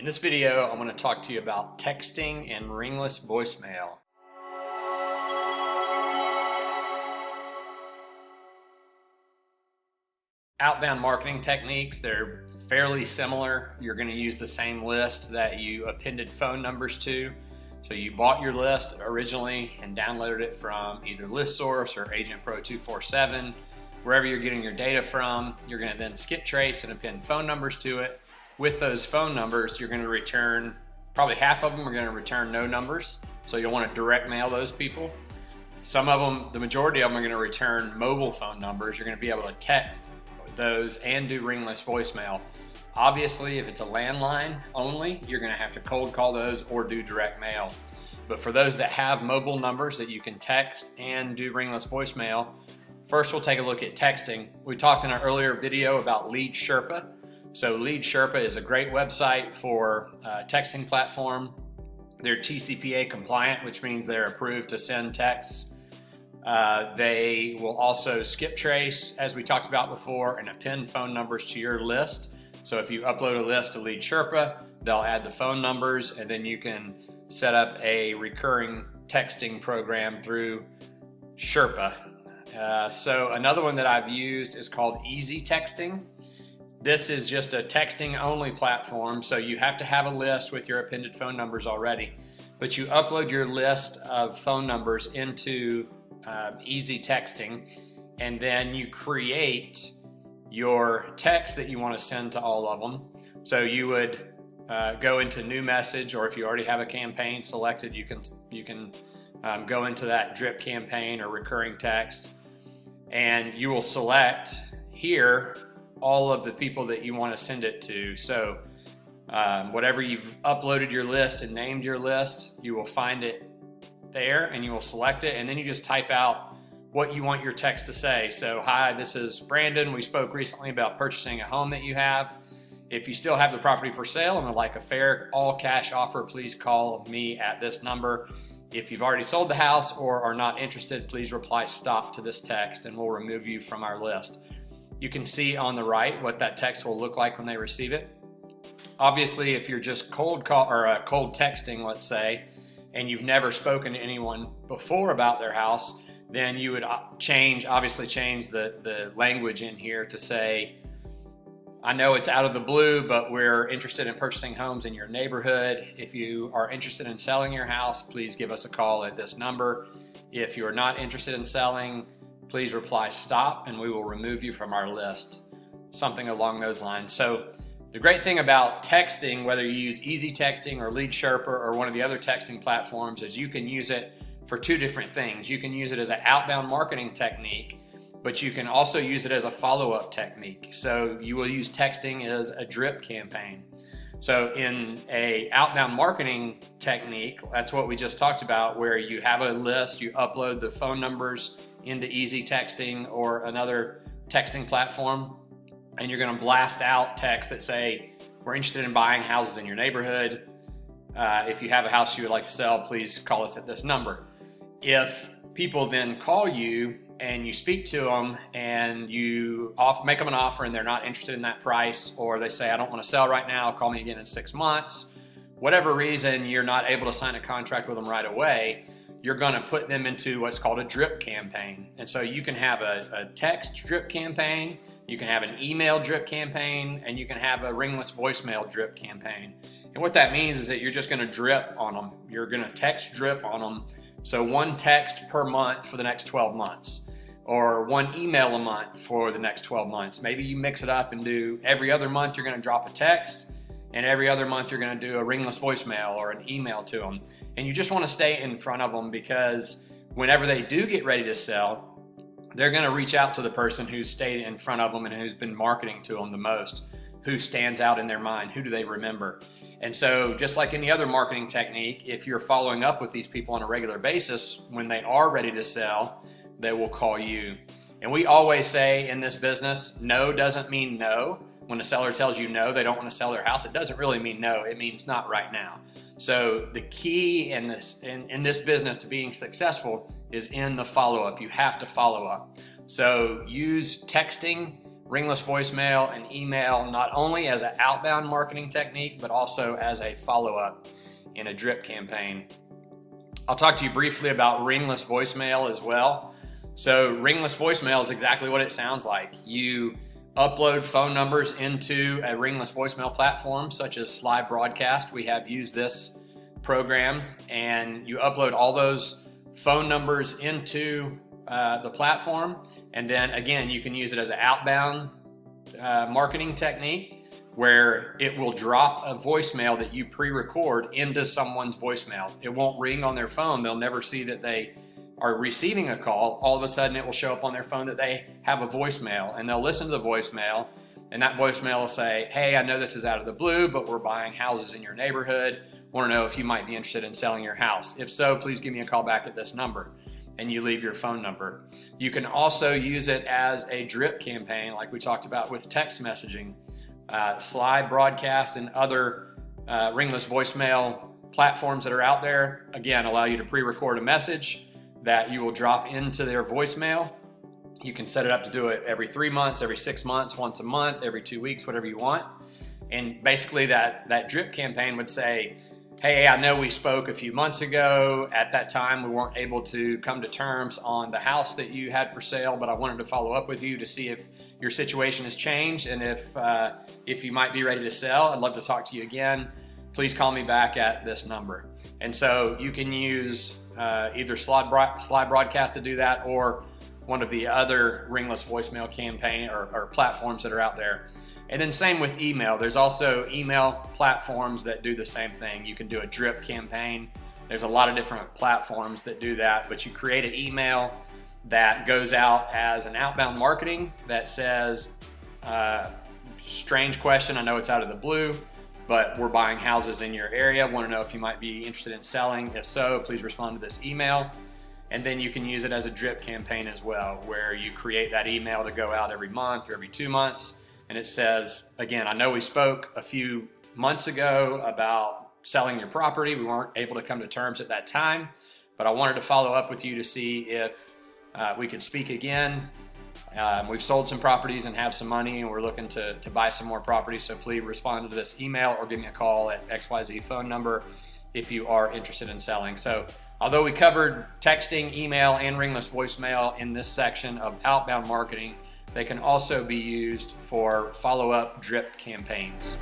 In this video, I'm going to talk to you about texting and ringless voicemail. Outbound marketing techniques, they're fairly similar. You're going to use the same list that you appended phone numbers to. So you bought your list originally and downloaded it from either ListSource or Agent Pro 247. Wherever you're getting your data from, you're going to then skip trace and append phone numbers to it. With those phone numbers, you're going to return, probably half of them are going to return no numbers. So you'll want to direct mail those people. Some of them, the majority of them are going to return mobile phone numbers. You're going to be able to text those and do ringless voicemail. Obviously, if it's a landline only, you're going to have to cold call those or do direct mail. But for those that have mobile numbers that you can text and do ringless voicemail, first we'll take a look at texting. We talked in our earlier video about Lead Sherpa. So Lead Sherpa is a great website for texting platform. They're TCPA compliant, which means they're approved to send texts. They will also skip trace, as we talked about before, and append phone numbers to your list. So if you upload a list to Lead Sherpa, they'll add the phone numbers, and then you can set up a recurring texting program through Sherpa. So another one that I've used is called Easy Texting. This is just a texting only platform, so you have to have a list with your appended phone numbers already. But you upload your list of phone numbers into Easy Texting, and then you create your text that you want to send to all of them. So you would go into new message, or if you already have a campaign selected, you can go into that drip campaign or recurring text, and you will select here all of the people that you want to send it to. So whatever you've uploaded your list and named your list, you will find it there and you will select it, and then you just type out what you want your text to say. So, hi, this is Brandon. We spoke recently about purchasing a home that you have. If you still have the property for sale and would like a fair all cash offer, please call me at this number. If you've already sold the house or are not interested, please reply stop to this text and we'll remove you from our list. You can see on the right what that text will look like when they receive it. Obviously, if you're just cold texting, let's say, and you've never spoken to anyone before about their house, then you would obviously change the language in here to say, I know it's out of the blue, but we're interested in purchasing homes in your neighborhood. If you are interested in selling your house, please give us a call at this number. If you're not interested in selling, please reply stop and we will remove you from our list. Something along those lines. So the great thing about texting, whether you use Easy Texting or Lead Sherpa or one of the other texting platforms, is you can use it for two different things. You can use it as an outbound marketing technique, but you can also use it as a follow-up technique. So you will use texting as a drip campaign. So in a outbound marketing technique, that's what we just talked about, where you have a list, you upload the phone numbers into Easy Texting or another texting platform, and you're going to blast out texts that say, we're interested in buying houses in your neighborhood. If you have a house you would like to sell, please call us at this number. If people then call you and you speak to them and you make them an offer and they're not interested in that price, or they say, I don't want to sell right now, call me again in 6 months, whatever reason you're not able to sign a contract with them right away, you're going to put them into what's called a drip campaign. And so you can have a text drip campaign, you can have an email drip campaign, and you can have a ringless voicemail drip campaign. And what that means is that you're just going to drip on them. You're going to text drip on them. So one text per month for the next 12 months, or one email a month for the next 12 months. Maybe you mix it up and do every other month you're going to drop a text, and every other month you're going to do a ringless voicemail or an email to them. And you just want to stay in front of them, because whenever they do get ready to sell, they're going to reach out to the person who's stayed in front of them and who's been marketing to them the most, who stands out in their mind, who do they remember. And so just like any other marketing technique, if you're following up with these people on a regular basis, when they are ready to sell, they will call you. And we always say in this business, no doesn't mean no. When a seller tells you no, they don't want to sell their house, it doesn't really mean no, it means not right now. So the key in this business to being successful is in the follow-up. You have to follow up. So use texting, ringless voicemail and email not only as an outbound marketing technique, but also as a follow-up in a drip campaign. I'll talk to you briefly about ringless voicemail as well. So ringless voicemail is exactly what it sounds like. You upload phone numbers into a ringless voicemail platform such as Slide Broadcast. We have used this program, and you upload all those phone numbers into the platform, and then again you can use it as an outbound marketing technique where it will drop a voicemail that you pre-record into someone's voicemail. It won't ring on their phone. They'll never see that they are receiving a call. All of a sudden it will show up on their phone that they have a voicemail, and they'll listen to the voicemail, and that voicemail will say, hey, I know this is out of the blue, but we're buying houses in your neighborhood. Want to know if you might be interested in selling your house. If so, please give me a call back at this number. And you leave your phone number. You can also use it as a drip campaign like we talked about with text messaging. Slide Broadcast and other ringless voicemail platforms that are out there, again, allow you to pre-record a message that you will drop into their voicemail. You can set it up to do it every 3 months, every 6 months, once a month, every 2 weeks, whatever you want. And basically that drip campaign would say, hey, I know we spoke a few months ago. At that time, we weren't able to come to terms on the house that you had for sale, but I wanted to follow up with you to see if your situation has changed and if you might be ready to sell. I'd love to talk to you again. Please call me back at this number. And so you can use either Slide Broadcast to do that, or one of the other ringless voicemail campaign or platforms that are out there. And then same with email. There's also email platforms that do the same thing. You can do a drip campaign. There's a lot of different platforms that do that, but you create an email that goes out as an outbound marketing that says, strange question, I know it's out of the blue, but we're buying houses in your area. Want to know if you might be interested in selling. If so, please respond to this email. And then you can use it as a drip campaign as well, where you create that email to go out every month or every 2 months. And it says, again, I know we spoke a few months ago about selling your property. We weren't able to come to terms at that time, but I wanted to follow up with you to see if we could speak again. We've sold some properties and have some money, and we're looking to buy some more properties. So please respond to this email or give me a call at XYZ phone number if you are interested in selling. So although we covered texting, email, and ringless voicemail in this section of outbound marketing, they can also be used for follow-up drip campaigns.